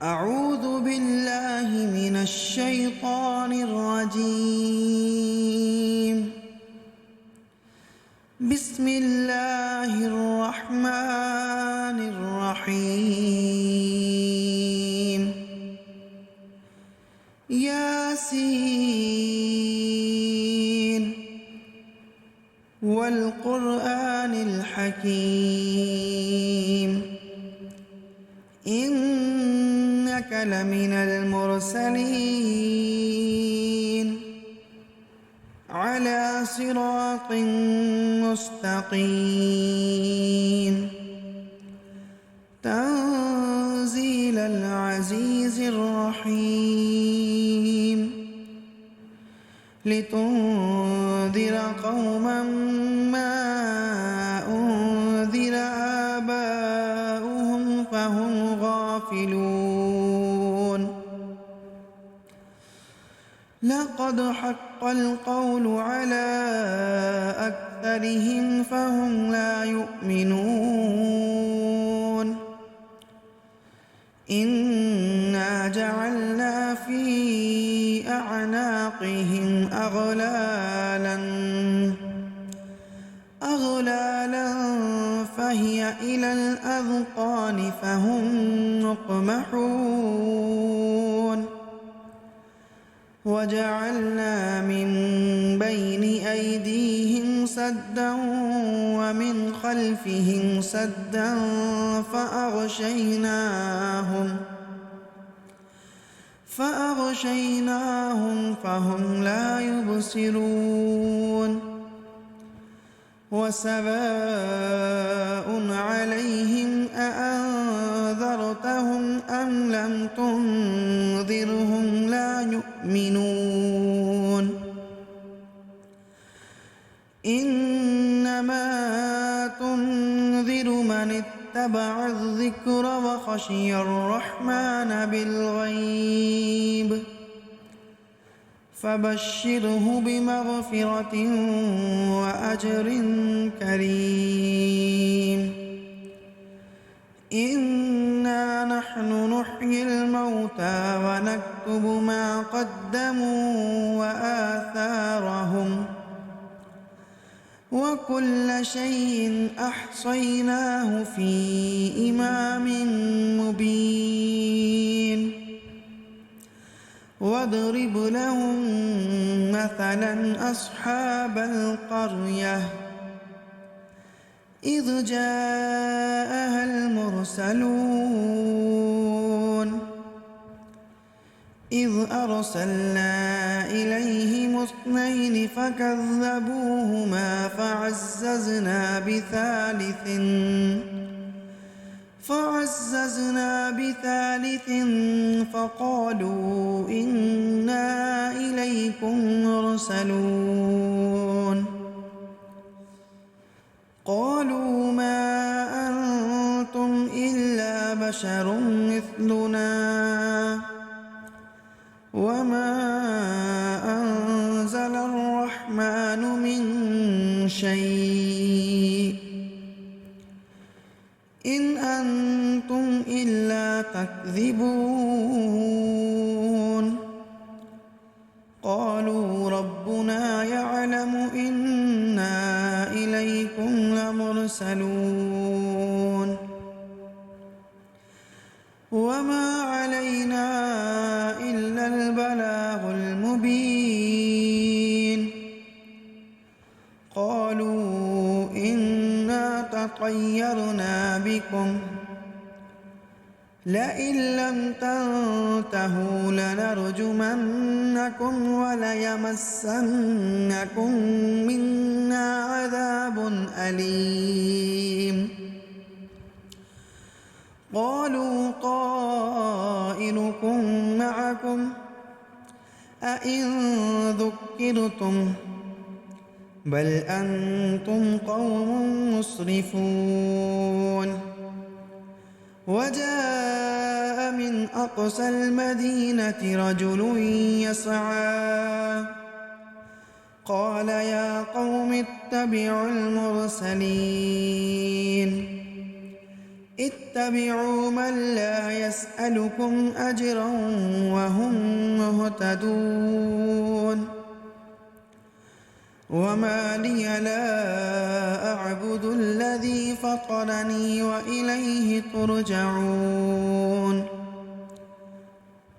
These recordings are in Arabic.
أعوذ بالله من الشيطان الرجيم. بسم الله الرحمن الرحيم. ياسين والقرآن الحكيم إنك لمن المرسلين على صراط مستقيم تنزيل العزيز الرحيم لتنذر قوما ما أنذر آباؤهم فهم غافلون. لقد حق القول على أكثرهم فهم لا يؤمنون. إنا جعلنا في أعناقهم أغلالا فهي إلى الأذقان فهم مقمحون. وجعلنا من بين أيديهم سدا ومن خلفهم سدا فأغشيناهم فهم لا يبصرون. وسواء عليهم أأنذرتهم أم لم تنذرهم لا يؤمنون. إنما تنذر من اتبع الذكر وخشي الرحمن بالغيب فبشره بمغفرة وأجر كريم. إنا نحن نحيي الموتى ونكتب ما قدموا وآثارهم وكل شيء أحصيناه في إمام مبين. واضرب لهم مثلا أصحاب القرية إذ جاءها المرسلون إذ أرسلنا إليهم 2 فكذبوهما فعززنا بثالث فقالوا إنا إليكم مرسلون. قالوا ما أنتم إلا بشر مثلنا وما أنزل الرحمن من شيء إن أنتم إلا تكذبون. قالوا ربنا يعلم إنا إليكم لمرسلون وما علينا إلا البلاغ المبين. قالوا إنا تطيرنا بكم لئن لم تنتهوا لنرجمنكم وليمسنكم منا عذاب أليم. قالوا طائركم معكم أئن ذكرتم بل أنتم قوم مسرفون. وجاء من أقصى المدينة رجل يسعى قال يا قوم اتبعوا المرسلين اتبعوا من لا يسألكم أجرا وهم مهتدون وما لي لا أعبد الذي فطرني وإليه ترجعون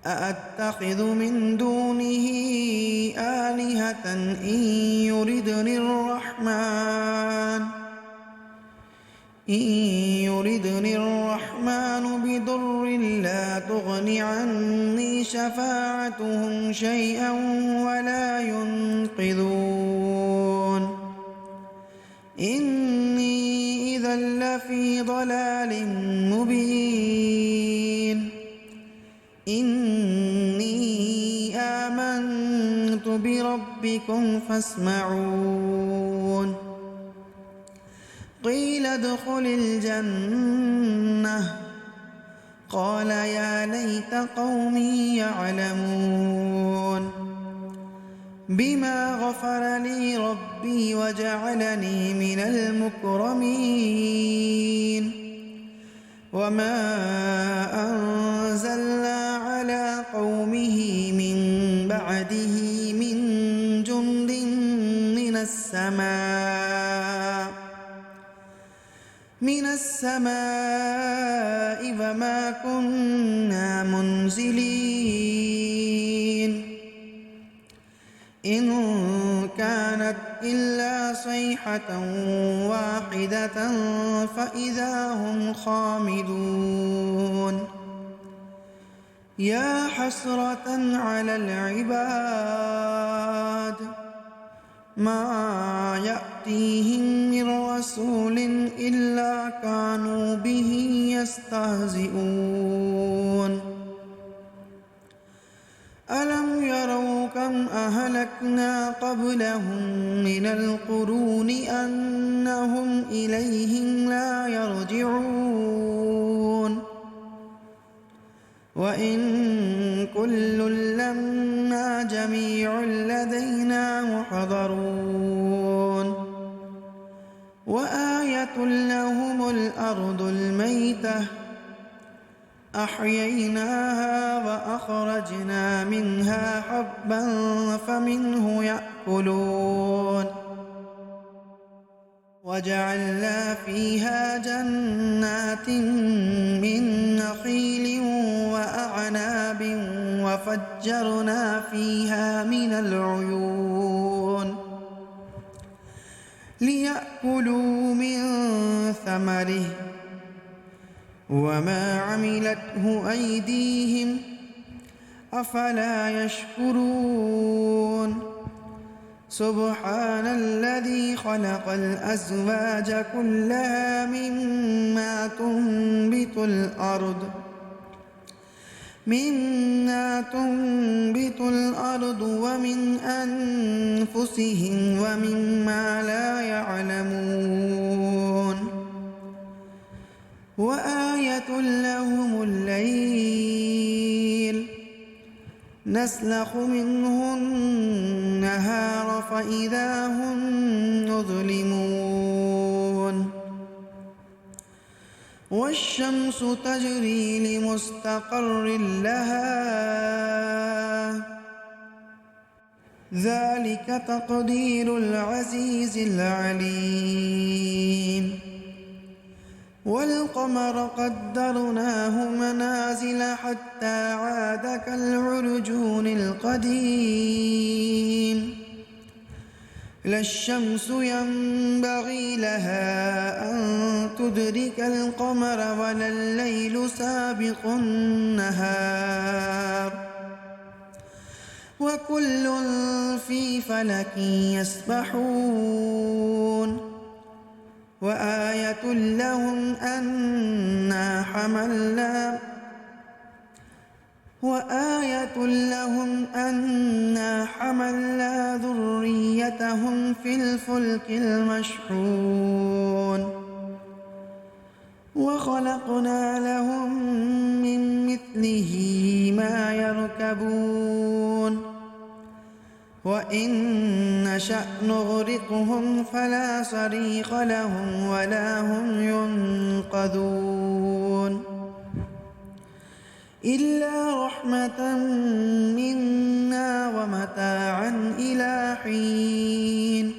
أأتخذ من دونه آلهة إن يردني الرحمن بضر لا تغن عني شفاعتهم شيئا ولا ينقذون إني إذا لفي ضلال مبين إني آمنت بربكم فاسمعون قيل ادخل الجنة قال يا ليت قومي يعلمون بما غفر لي ربي وجعلني من المكرمين وما أنزلنا على قومه من بعده من جند من السماء فما كنا منزلين إن كانت إلا صيحة واحدة فإذا هم خامدون يا حسرة على العباد ما يأتيهم من رسول إلا كانوا به يستهزئون ألم يروا كم أهلكنا قبلهم من القرون أنهم إليهم لا يرجعون وإن كل لما جميع لدينا محضرون وآية لهم الأرض الميتة أحييناها وأخرجنا منها حبا فمنه يأكلون وجعلنا فيها جنات من نخيل وأعناب وفجرنا فيها من العيون ليأكلوا من ثمره وما عملته أيديهم أفلا يشكرون سبحان الذي خلق الأزواج كلها مما تنبت الأرض ومن أنفسهم ومما لا يعلمون وآية لهم الليل نسلخ منه النهار فإذا هم مظلمون والشمس تجري لمستقر لها ذلك تقدير العزيز العليم والقمر قدرناه منازل حتى عاد كالعرجون القديم لا الشمس ينبغي لها أن تدرك القمر ولا الليل سابق النهار وكل في فلك يسبحون وآية لهم أنا حملنا ذريتهم في الفلك المشحون وخلقنا لهم من مثله ما يركبون وإن نشأ نغرقهم فلا صريخ لهم ولا هم ينقذون إلا رحمة منا ومتاعا إلى حين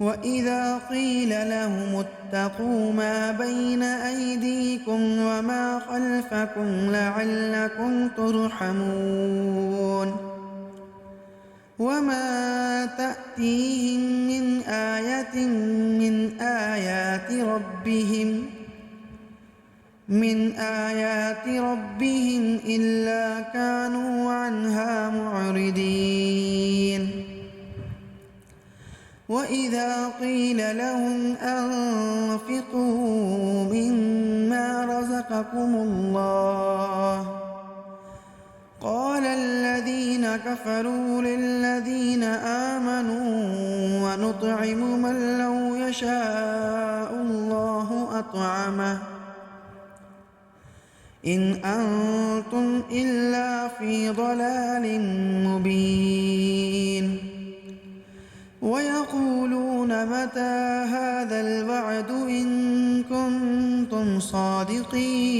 وإذا قيل لهم اتقوا ما بين أيديكم وما خلفكم لعلكم ترحمون وما تأتيهم من آية من آيات ربهم إلا كانوا عنها معرضين وإذا قيل لهم أنفقوا مما رزقكم الله قال الذين كفروا للذين آمنوا ونطعم من لو يشاء الله أطعمه إن أنتم إلا في ضلال مبين ويقولون متى هذا الوعد إن كنتم صادقين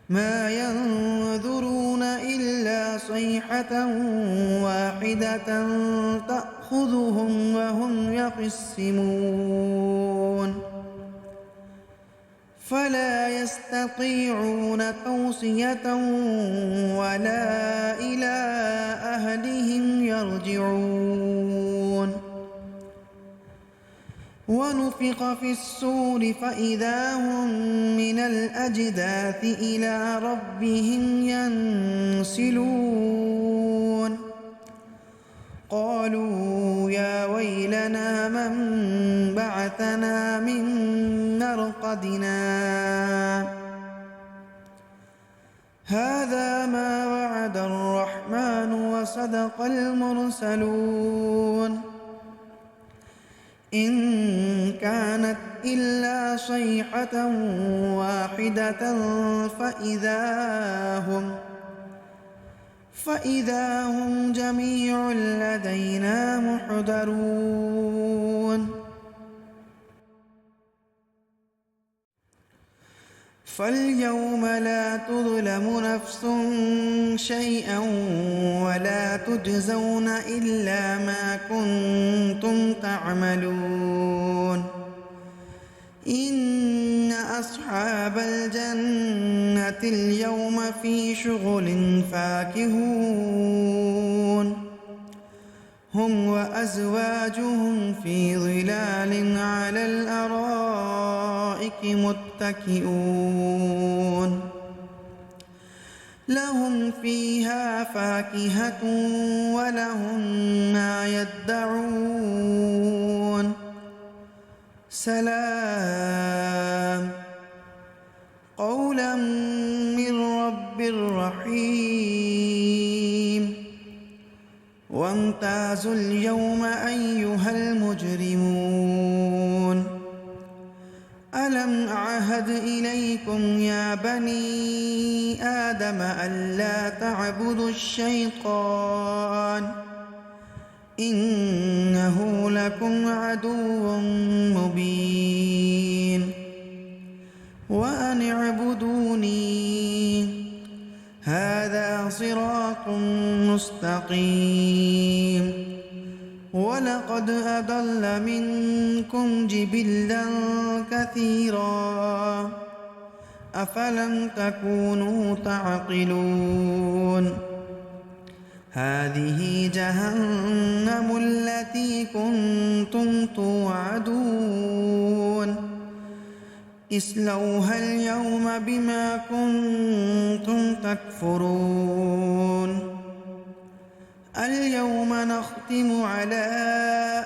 ما ينظرون إلا صيحة واحدة تأخذهم وهم يخصمون فلا يستطيعون توصية ولا إلى أهلهم يرجعون ونفخ في الصور فإذا هم من الأجداث إلى ربهم ينسلون قالوا يا ويلنا من بعثنا من مرقدنا هذا ما وعد الرحمن وصدق المرسلون إن كانت إلا صيحة واحدة فإذا هم جميع لدينا محضرون فاليوم لا تظلم نفس شيئا ولا تجزون إلا ما كنتم تعملون إن أصحاب الجنة اليوم في شغل فاكهون هم وأزواجهم في ظلال على الأرائك متكئون لهم فيها فاكهة ولهم ما يدعون سلام قولا من رب رحيم وامتازوا اليوم أيها المجرمون ألم أعهد إليكم يا بني آدم ألا تعبدوا الشيطان إنه لكم عدو مبين وأن اعبدوني هذا صراط مستقيم ولقد أضل منكم جبلا كثيرا أفلم تكونوا تعقلون هذه جهنم التي كنتم توعدون اصلوها اليوم بما كنتم تكفرون اليوم نختم على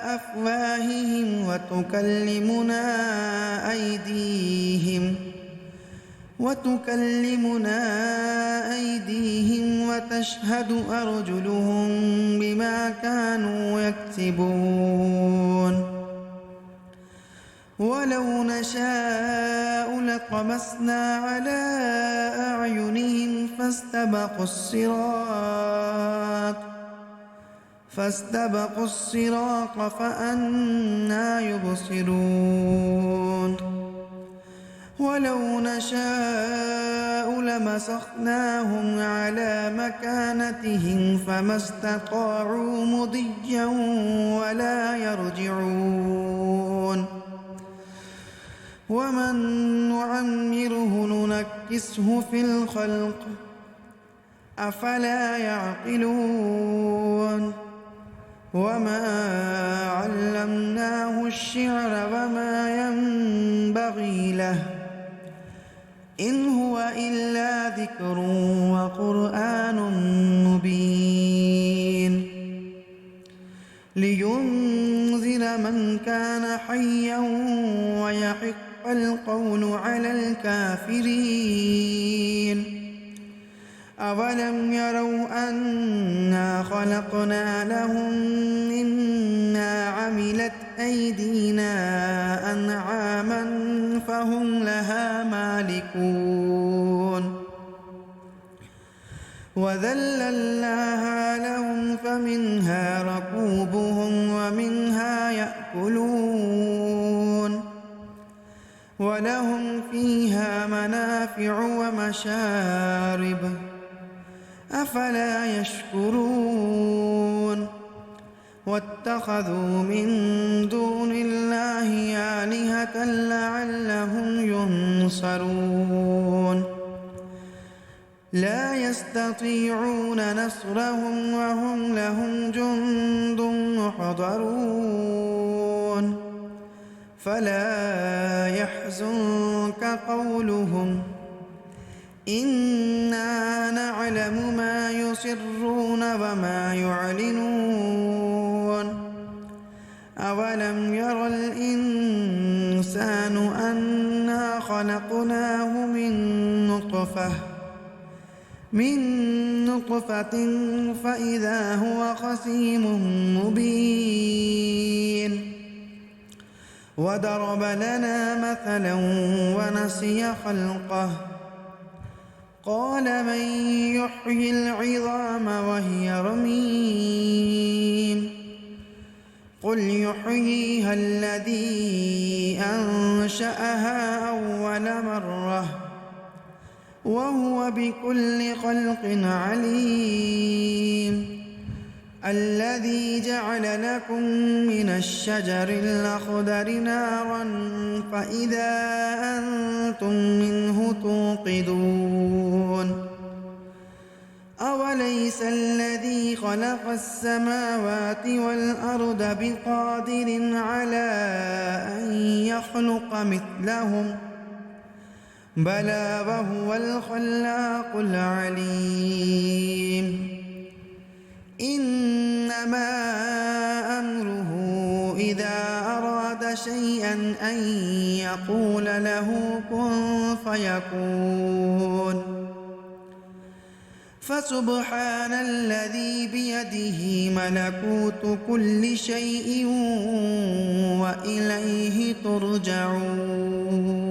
أفواههم وتكلمنا أيديهم وتشهد أرجلهم بما كانوا يكسبون ولو نشاء لطمسنا على أعينهم فاستبقوا الصراط فأنى يبصرون ولو نشاء لمسخناهم على مكانتهم فما استطاعوا مضيا ولا يرجعون ومن نعمره ننكسه في الخلق أفلا يعقلون وما علمناه الشعر وما ينبغي له إن هو إلا ذكر وقرآن مبين لينذر من كان حيا ويحق القول على الكافرين أولم يروا أنا خلقنا لهم مما عملت أيدينا أنعاما فهم لها مالكون وذللناها لهم فمنها ركوبهم ومنها يأكلون ولهم فيها منافع ومشارب أفلا يشكرون واتخذوا من دون الله آلهة لعلهم ينصرون لا يستطيعون نصرهم وهم لهم جند محضرون فلا يحزنك قولهم إنا نعلم ما يسرون وما يعلنون أولم ير الإنسان أنا خلقناه من نطفة فإذا هو خصيم مبين وضرب لنا مثلا ونسي خلقه قال من يحيي العظام وهي رميم قل يحييها الذي أنشأها أول مرة وهو بكل خلق عليم الذي جعل لكم من الشجر الأخضر نارا فإذا أنتم منه توقدون أوليس الذي خلق السماوات والأرض بقادر على أن يخلق مثلهم بلى وهو الخلاق العليم إنما أمره إذا أراد شيئا أن يقول له كن فيكون فسبحان الذي بيده ملكوت كل شيء وإليه ترجعون